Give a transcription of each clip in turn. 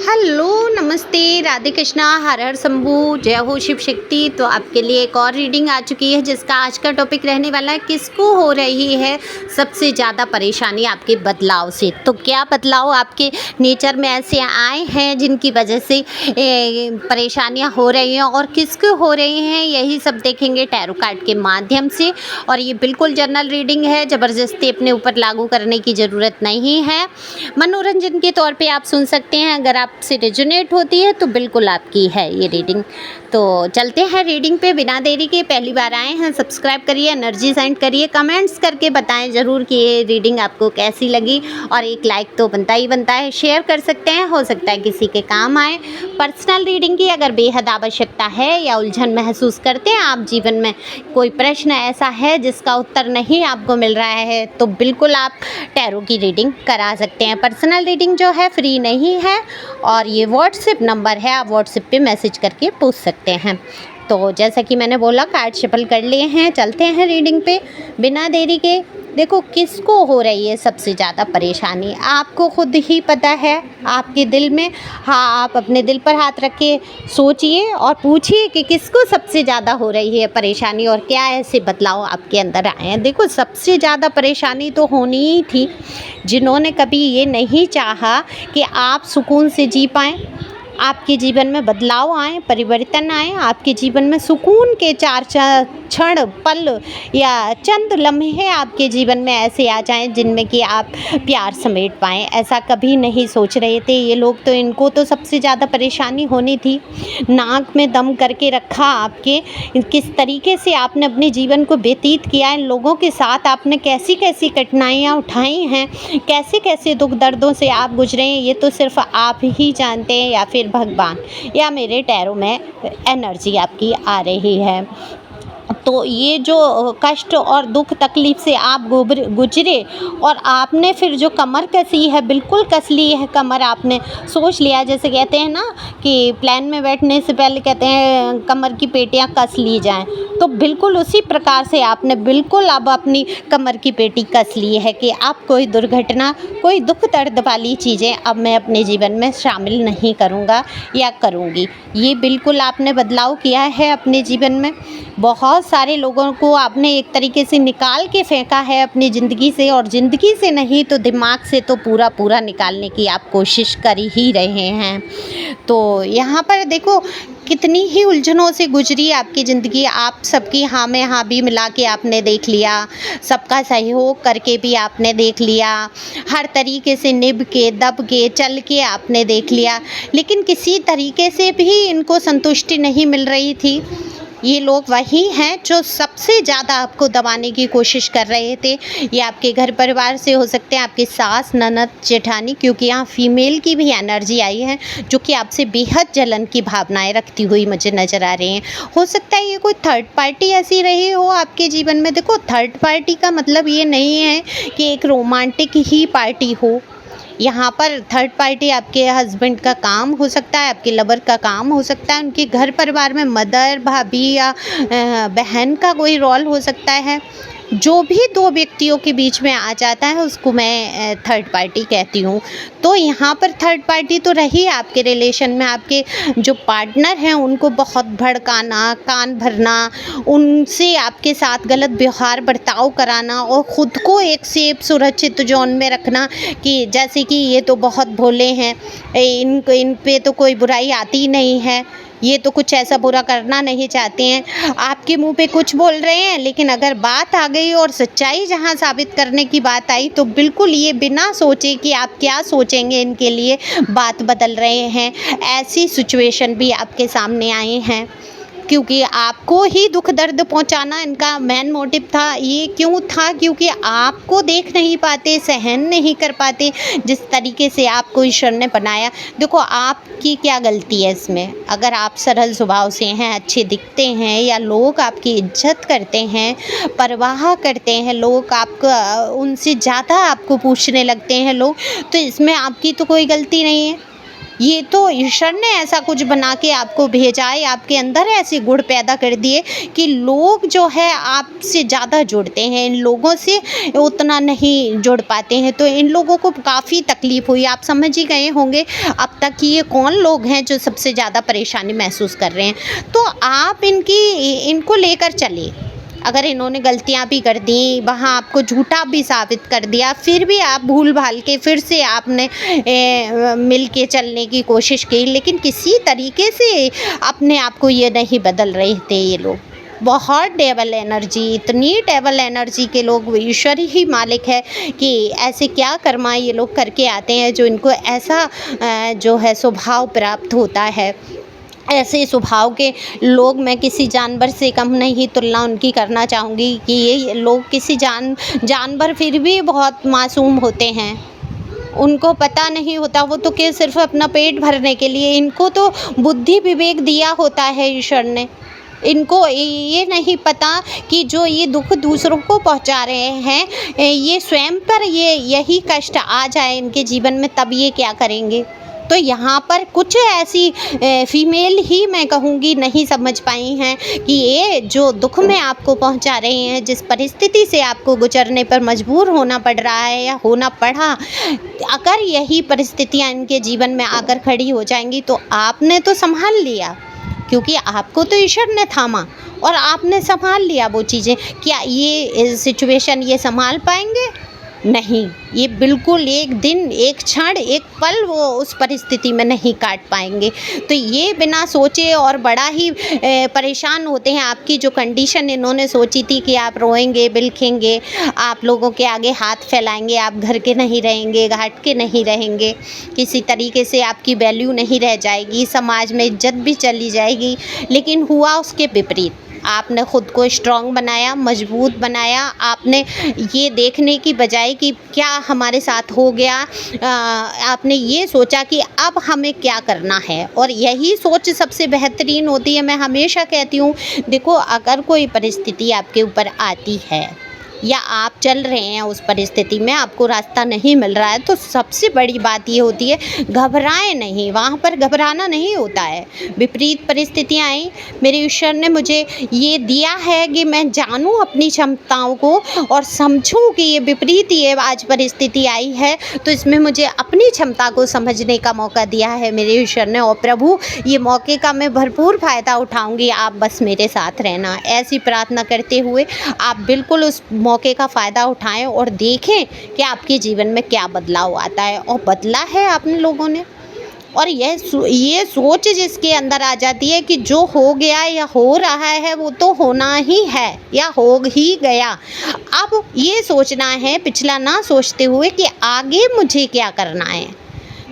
Hello, नमस्ते, राधे कृष्णा, हर हर शंभू, जय हो शिव शक्ति। तो आपके लिए एक और रीडिंग आ चुकी है जिसका आज का टॉपिक रहने वाला है किसको हो रही है सबसे ज़्यादा परेशानी आपके बदलाव से। तो क्या बदलाव आपके नेचर में ऐसे आए हैं जिनकी वजह से परेशानियां हो रही हैं और किसको हो रही हैं, यही सब देखेंगे टैरो कार्ड के माध्यम से। और ये बिल्कुल जनरल रीडिंग है, ज़बरदस्ती अपने ऊपर लागू करने की ज़रूरत नहीं है। मनोरंजन के तौर पे आप सुन सकते हैं। अगर आपसे रेजोनेट होती है तो बिल्कुल आपकी है ये रीडिंग। तो चलते हैं रीडिंग पे बिना देरी के। पहली बार आए हैं सब्सक्राइब करिए, एनर्जी सेंड करिए, कमेंट्स करके बताएं ज़रूर कि ये रीडिंग आपको कैसी लगी। और एक लाइक तो बनता ही बनता है, शेयर कर सकते हैं, हो सकता है किसी के काम आए। पर्सनल रीडिंग की अगर बेहद आवश्यकता है या उलझन महसूस करते हैं आप जीवन में, कोई प्रश्न ऐसा है जिसका उत्तर नहीं आपको मिल रहा है, तो बिल्कुल आप टैरो की रीडिंग करा सकते हैं। पर्सनल रीडिंग जो है फ्री नहीं है और ये व्हाट्सएप नंबर है, आप व्हाट्सएप पे मैसेज करके पूछ सकते हैं। तो जैसा कि मैंने बोला कार्ड शफल कर लिए हैं, चलते हैं रीडिंग पे बिना देरी के। देखो किसको हो रही है सबसे ज़्यादा परेशानी, आपको खुद ही पता है आपके दिल में। हाँ, आप अपने दिल पर हाथ रख के सोचिए और पूछिए कि किसको सबसे ज़्यादा हो रही है परेशानी और क्या ऐसे बदलाव आपके अंदर आए हैं। देखो सबसे ज़्यादा परेशानी तो होनी ही थी जिन्होंने कभी ये नहीं चाहा कि आप सुकून से जी पाएँ, आपके जीवन में बदलाव आए, परिवर्तन आए, आपके जीवन में सुकून के चार क्षण पल या चंद लम्हे आपके जीवन में ऐसे आ जाएं जिनमें कि आप प्यार समेट पाएँ। ऐसा कभी नहीं सोच रहे थे ये लोग। तो इनको तो सबसे ज़्यादा परेशानी होनी थी। नाक में दम करके रखा आपके, किस तरीके से आपने अपने जीवन को व्यतीत किया, इन लोगों के साथ आपने कैसी कैसी कठिनाइयाँ उठाई हैं, कैसे कैसे दुख दर्दों से आप गुजरे हैं, ये तो सिर्फ आप ही जानते हैं या फिर भगवान या मेरे टैरो में एनर्जी आपकी आ रही है। तो ये जो कष्ट और दुख तकलीफ़ से आप गुजरे और आपने फिर जो कमर कसी है, बिल्कुल कस ली है कमर। आपने सोच लिया, जैसे कहते हैं ना कि प्लेन में बैठने से पहले कहते हैं कमर की पेटियां कस ली जाएं, तो बिल्कुल उसी प्रकार से आपने बिल्कुल अब अपनी कमर की पेटी कस ली है कि अब कोई दुर्घटना, कोई दुख दर्द वाली चीज़ें अब मैं अपने जीवन में शामिल नहीं करूँगा या करूँगी। ये बिल्कुल आपने बदलाव किया है अपने जीवन में। बहुत सारे लोगों को आपने एक तरीके से निकाल के फेंका है अपनी ज़िंदगी से, और ज़िंदगी से नहीं तो दिमाग से तो पूरा पूरा निकालने की आप कोशिश कर ही रहे हैं। तो यहाँ पर देखो कितनी ही उलझनों से गुजरी आपकी ज़िंदगी। आप सबकी हाँ में हाँ भी मिला के आपने देख लिया, सबका सहयोग करके भी आपने देख लिया, हर तरीके से निभ के दब के चल के आपने देख लिया, लेकिन किसी तरीके से भी इनको संतुष्टि नहीं मिल रही थी। ये लोग वही हैं जो सबसे ज़्यादा आपको दबाने की कोशिश कर रहे थे। ये आपके घर परिवार से हो सकते हैं, आपकी सास, ननद, जेठानी, क्योंकि यहाँ फीमेल की भी एनर्जी आई है जो कि आपसे बेहद जलन की भावनाएं रखती हुई मुझे नज़र आ रही हैं। हो सकता है ये कोई थर्ड पार्टी ऐसी रही हो आपके जीवन में। देखो थर्ड पार्टी का मतलब ये नहीं है कि एक रोमांटिक ही पार्टी हो। यहाँ पर थर्ड पार्टी आपके हस्बैंड का काम हो सकता है, आपके लवर का काम हो सकता है, उनके घर परिवार में मदर, भाभी या बहन का कोई रोल हो सकता है। जो भी दो व्यक्तियों के बीच में आ जाता है उसको मैं थर्ड पार्टी कहती हूँ। तो यहाँ पर थर्ड पार्टी तो रही आपके रिलेशन में। आपके जो पार्टनर हैं उनको बहुत भड़काना, कान भरना, उनसे आपके साथ गलत व्यवहार बर्ताव कराना और ख़ुद को एक सेफ सुरक्षित जोन में रखना कि जैसे कि ये तो बहुत भोले हैं, इन पे तो कोई बुराई आती ही नहीं है, ये तो कुछ ऐसा बुरा करना नहीं चाहते हैं। आपके मुंह पे कुछ बोल रहे हैं, लेकिन अगर बात आ गई और सच्चाई जहां साबित करने की बात आई तो बिल्कुल ये बिना सोचे कि आप क्या सोचेंगे इनके लिए बात बदल रहे हैं। ऐसी सिचुएशन भी आपके सामने आई हैं क्योंकि आपको ही दुख दर्द पहुंचाना इनका मेन मोटिव था। ये क्यों था? क्योंकि आपको देख नहीं पाते, सहन नहीं कर पाते जिस तरीके से आपको ईश्वर ने बनाया। देखो आपकी क्या गलती है इसमें? अगर आप सरल स्वभाव से हैं, अच्छे दिखते हैं या लोग आपकी इज्जत करते हैं, परवाह करते हैं, लोग आपको उनसे ज़्यादा आपको पूछने लगते हैं लोग, तो इसमें आपकी तो कोई गलती नहीं है। ये तो ईश्वर ने ऐसा कुछ बना के आपको भेजा है, आपके अंदर ऐसे गुण पैदा कर दिए कि लोग जो है आपसे ज़्यादा जुड़ते हैं, इन लोगों से उतना नहीं जुड़ पाते हैं। तो इन लोगों को काफ़ी तकलीफ़ हुई, आप समझ ही गए होंगे अब तक कि ये कौन लोग हैं जो सबसे ज़्यादा परेशानी महसूस कर रहे हैं। तो आप इनको लेकर चलिए। अगर इन्होंने गलतियाँ भी कर दी, वहाँ आपको झूठा भी साबित कर दिया, फिर भी आप भूल-भाल के फिर से आपने मिल के चलने की कोशिश की, लेकिन किसी तरीके से अपने आप को ये नहीं बदल रहे थे ये लोग। बहुत डेविल एनर्जी, इतनी डेविल एनर्जी के लोग, ईश्वर ही मालिक है कि ऐसे क्या कर्मा ये लोग करके आते हैं जो इनको ऐसा जो है स्वभाव प्राप्त होता है। ऐसे स्वभाव के लोग, मैं किसी जानवर से कम नहीं तुलना उनकी करना चाहूँगी कि ये लोग किसी जानवर फिर भी बहुत मासूम होते हैं। उनको पता नहीं होता, वो तो कि सिर्फ़ अपना पेट भरने के लिए, इनको तो बुद्धि विवेक दिया होता है ईश्वर ने। इनको ये नहीं पता कि जो ये दुःख दूसरों को पहुँचा रहे हैं, ये स्वयं पर यही कष्ट आ जाए इनके जीवन में तब ये क्या करेंगे। तो यहाँ पर कुछ ऐसी फीमेल ही मैं कहूँगी नहीं समझ पाई हैं कि ये जो दुख में आपको पहुँचा रहे हैं, जिस परिस्थिति से आपको गुजरने पर मजबूर होना पड़ रहा है या होना पड़ा, अगर यही परिस्थितियाँ इनके जीवन में आकर खड़ी हो जाएंगी तो आपने तो संभाल लिया, क्योंकि आपको तो ईश्वर ने थामा और आपने संभाल लिया वो चीज़ें। क्या ये सिचुएशन ये संभाल पाएंगे? नहीं, ये बिल्कुल एक दिन, एक क्षण, एक पल वो उस परिस्थिति में नहीं काट पाएंगे। तो ये बिना सोचे और बड़ा ही परेशान होते हैं। आपकी जो कंडीशन इन्होंने सोची थी कि आप रोएंगे, बिलखेंगे, आप लोगों के आगे हाथ फैलाएंगे, आप घर के नहीं रहेंगे, घाट के नहीं रहेंगे, किसी तरीके से आपकी वैल्यू नहीं रह जाएगी, समाज में इज्जत भी चली जाएगी, लेकिन हुआ उसके विपरीत। आपने ख़ुद को स्ट्रॉन्ग बनाया, मजबूत बनाया। आपने ये देखने की बजाय कि क्या हमारे साथ हो गया, आपने ये सोचा कि अब हमें क्या करना है, और यही सोच सबसे बेहतरीन होती है। मैं हमेशा कहती हूँ, देखो अगर कोई परिस्थिति आपके ऊपर आती है या आप चल रहे हैं उस परिस्थिति में, आपको रास्ता नहीं मिल रहा है, तो सबसे बड़ी बात ये होती है घबराएं नहीं। वहाँ पर घबराना नहीं होता है। विपरीत परिस्थितियाँ आई, मेरे ईश्वर ने मुझे ये दिया है कि मैं जानूँ अपनी क्षमताओं को और समझूँ कि ये विपरीत ये आज परिस्थिति आई है, तो इसमें मुझे अपनी क्षमता को समझने का मौका दिया है मेरे ईश्वर ने। और प्रभु, ये मौके का मैं भरपूर फ़ायदा उठाऊँगी, आप बस मेरे साथ रहना। ऐसी प्रार्थना करते हुए आप बिल्कुल उस मौके का फ़ायदा उठाएं और देखें कि आपके जीवन में क्या बदलाव आता है। और बदला है आपने लोगों ने। और ये सोच जिसके अंदर आ जाती है कि जो हो गया या हो रहा है वो तो होना ही है या हो ही गया, अब ये सोचना है पिछला ना सोचते हुए कि आगे मुझे क्या करना है।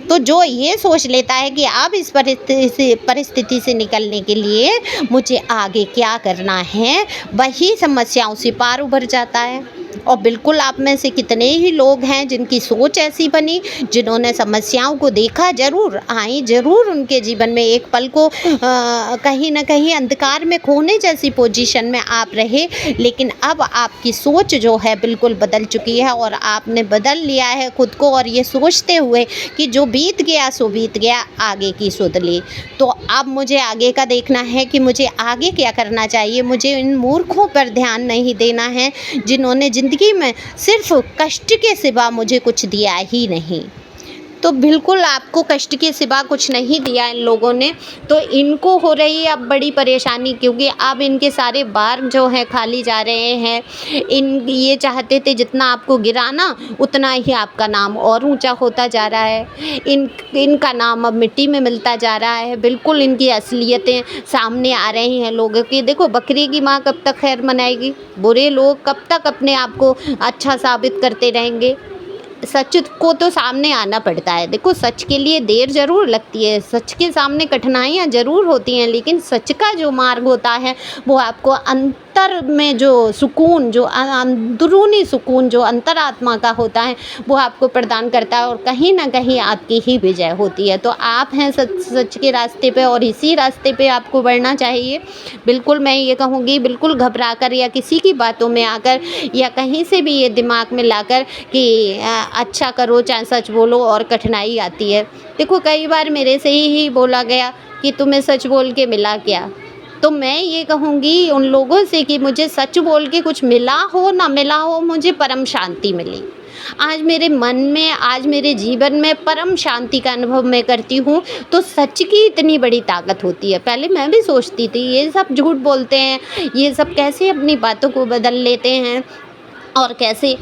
तो जो ये सोच लेता है कि अब इस परिस्थिति से निकलने के लिए मुझे आगे क्या करना है, वही समस्याओं से पार उभर जाता है। और बिल्कुल आप में से कितने ही लोग हैं जिनकी सोच ऐसी बनी, जिन्होंने समस्याओं को देखा, ज़रूर आई, ज़रूर उनके जीवन में एक पल को कहीं ना कहीं अंधकार में खोने जैसी पोजीशन में आप रहे, लेकिन अब आपकी सोच जो है बिल्कुल बदल चुकी है और आपने बदल लिया है खुद को, और ये सोचते हुए कि जो बीत गया सो बीत गया, आगे की सुध ले। तो अब मुझे आगे का देखना है कि मुझे आगे क्या करना चाहिए। मुझे इन मूर्खों पर ध्यान नहीं देना है जिन्होंने ज़िंदगी में सिर्फ कष्ट के सिवा मुझे कुछ दिया ही नहीं। तो बिल्कुल आपको कष्ट के सिवा कुछ नहीं दिया इन लोगों ने, तो इनको हो रही है अब बड़ी परेशानी, क्योंकि अब इनके सारे बार जो हैं खाली जा रहे हैं। ये चाहते थे जितना आपको गिराना उतना ही आपका नाम और ऊंचा होता जा रहा है। इनका नाम अब मिट्टी में मिलता जा रहा है। बिल्कुल इनकी असलियतें सामने आ रही हैं लोगों की। देखो, बकरी की माँ कब तक खैर मनाएगी, बुरे लोग कब तक अपने आप को अच्छा साबित करते रहेंगे। सच को तो सामने आना पड़ता है। देखो, सच के लिए देर ज़रूर लगती है, सच के सामने कठिनाइयाँ ज़रूर होती हैं, लेकिन सच का जो मार्ग होता है वो आपको अंतर में जो सुकून, जो अंदरूनी सुकून जो अंतरात्मा का होता है, वो आपको प्रदान करता है और कहीं ना कहीं आपकी ही विजय होती है। तो आप हैं सच के रास्ते पे और इसी रास्ते पे आपको बढ़ना चाहिए। बिल्कुल मैं ये कहूँगी, बिल्कुल घबरा कर या किसी की बातों में आकर या कहीं से भी ये दिमाग में लाकर कि अच्छा करो चाहे सच बोलो और कठिनाई आती है। देखो कई बार मेरे से ही बोला गया कि तुम्हें सच बोल के मिला क्या। तो मैं ये कहूँगी उन लोगों से कि मुझे सच बोल के कुछ मिला हो ना मिला हो, मुझे परम शांति मिली। आज मेरे मन में, आज मेरे जीवन में परम शांति का अनुभव मैं करती हूँ। तो सच की इतनी बड़ी ताकत होती है। पहले मैं भी सोचती थी ये सब झूठ बोलते हैं, ये सब कैसे अपनी बातों को बदल लेते हैं और कैसे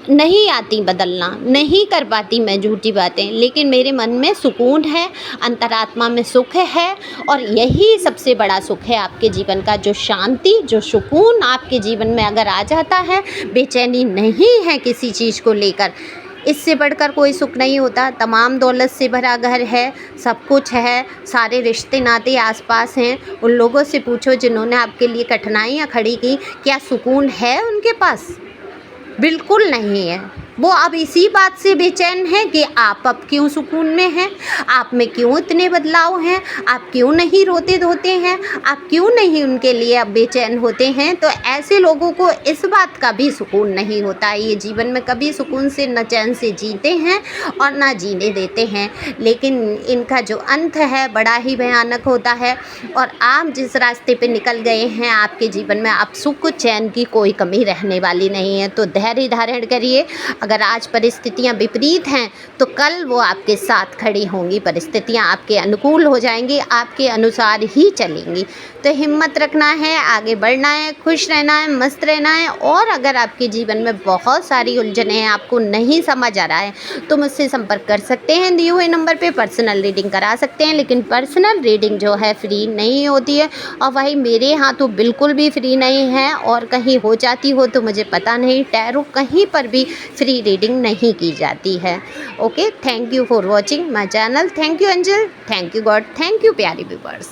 नहीं आती बदलना, नहीं कर पाती मैं झूठी बातें। लेकिन मेरे मन में सुकून है, अंतरात्मा में सुख है और यही सबसे बड़ा सुख है आपके जीवन का। जो शांति, जो सुकून आपके जीवन में अगर आ जाता है, बेचैनी नहीं है किसी चीज़ को लेकर, इससे बढ़कर कोई सुख नहीं होता। तमाम दौलत से भरा घर है, सब कुछ है, सारे रिश्ते नाते आसपास हैं। उन लोगों से पूछो जिन्होंने आपके लिए कठिनाइयाँ खड़ी की, क्या सुकून है उनके पास? बिल्कुल नहीं है। वो अब इसी बात से बेचैन है कि आप अब क्यों सुकून में हैं, आप में क्यों इतने बदलाव हैं, आप क्यों नहीं रोते धोते हैं, आप क्यों नहीं उनके लिए अब बेचैन होते हैं। तो ऐसे लोगों को इस बात का भी सुकून नहीं होता है। ये जीवन में कभी सुकून से न चैन से जीते हैं और ना जीने देते हैं। लेकिन इनका जो अंत है बड़ा ही भयानक होता है। और आप जिस रास्ते पे निकल गए हैं, आपके जीवन में अब सुख चैन की कोई कमी रहने वाली नहीं है। तो धैर्य धारण करिए। अगर आज परिस्थितियां विपरीत हैं तो कल वो आपके साथ खड़ी होंगी, परिस्थितियां आपके अनुकूल हो जाएंगी, आपके अनुसार ही चलेंगी। तो हिम्मत रखना है, आगे बढ़ना है, खुश रहना है, मस्त रहना है। और अगर आपके जीवन में बहुत सारी उलझनें हैं, आपको नहीं समझ आ रहा है, तो मुझसे संपर्क कर सकते हैं। दिए हुए नंबर पे पर्सनल रीडिंग करा सकते हैं। लेकिन पर्सनल रीडिंग जो है फ्री नहीं होती है और वही मेरे यहाँ तो बिल्कुल भी फ्री नहीं है। और कहीं हो जाती हो तो मुझे पता नहीं, टैरो कहीं पर भी फ्री रीडिंग नहीं की जाती है। Okay, thank you for watching my channel. Thank you angel, thank you God, thank you प्यारे व्यूअर्स।